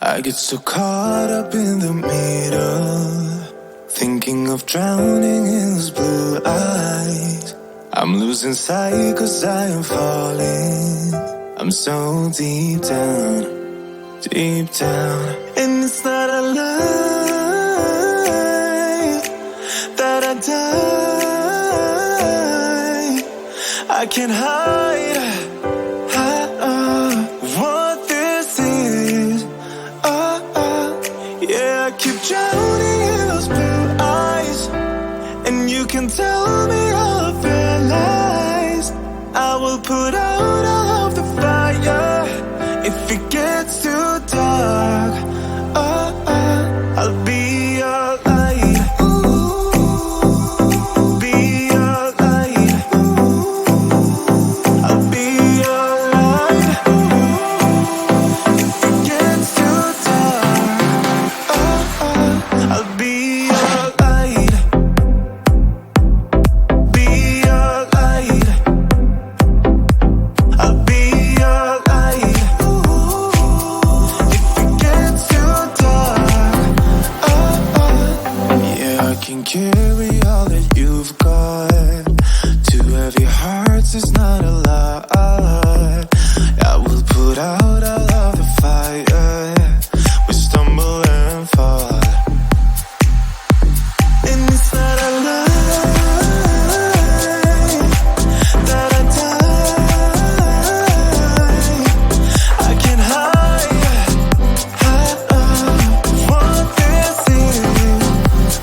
I get so caught up in the middle, thinking of drowning in those blue eyes. I'm losing sight 'cause I am falling. I'm so deep down, and it's not a lie that I die. I can't hide what this is. Yeah, I keep drowning in those blue eyes, and you can tell me all of your lies. I will put out all of the fire if it gets too dark. I'll be your light. Be your light. I'll be your light. If it gets too dark, I'll be your light. Be your light. I'll be your light. If it gets too dark, yeah, I can carry all that you've got. Two heavy hearts is not a lot. I will put out all of the fire. We stumble and fall, and it's not a lie that I die. I can't hide what this is.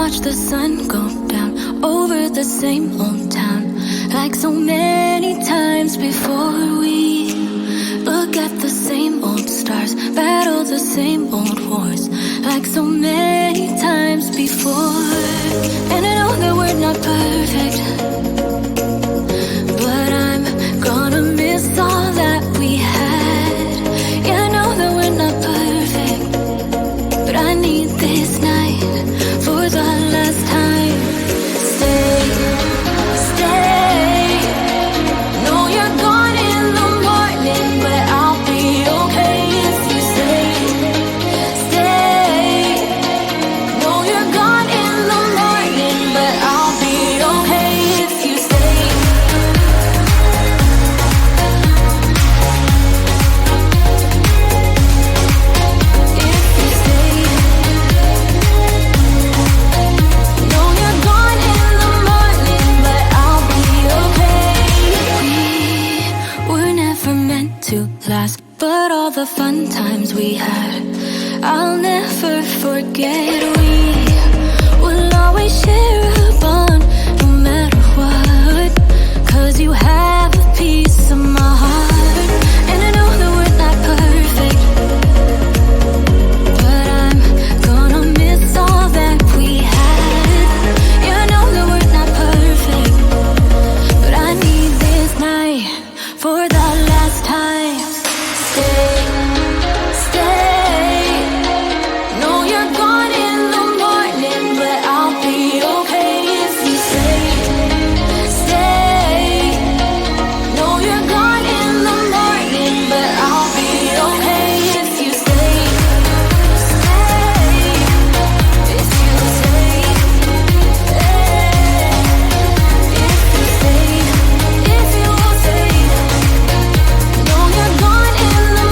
watch the sun go down over the same old town, like so many times before. We look at the same old stars, battle the same old wars, like so many times before. And I know that we're not perfect, but I'm gonna miss all that we had. Yeah, I know that we're not perfect, but I need this night for the last time. Stay, stay. Know you're gone in the morning, but I'll be okay if you stay. Stay. Know you're gone in the morning, but I'll be okay if you stay. If you stay. Know you're gone in the morning, but I'll be okay. We were never meant to last, but all the fun times we had, I'll never forget. We will always share a bond, no matter what, 'cause you have a piece of my heart. And I know that we're not perfect, but I'm gonna miss all that we had. Yeah, I know that we're not perfect, but I need this night for the last time. Stay, stay. Know you're gone in the morning, but I'll be okay if you stay. Stay. Know you're gone in the morning, but I'll be okay if you stay. Stay. If you stay. If you stay. If you stay. Know you're gone in the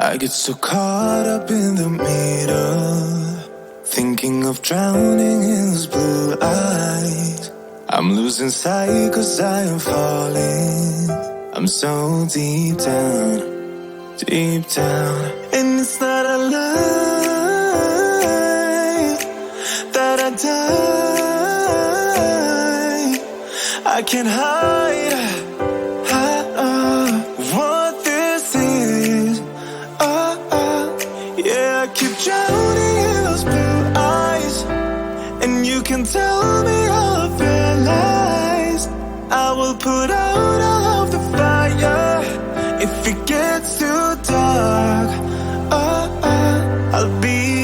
I get so caught up in the meter, thinking of drowning in those blue eyes. I'm losing sight 'cause I am falling. I'm so deep down, deep down. And it's not a lie that I die. I can't hide what this is. Yeah, I keep drowning in those blue eyes, and you can tell me all of your lies. I will put out all of the fire if it gets too dark. I'll be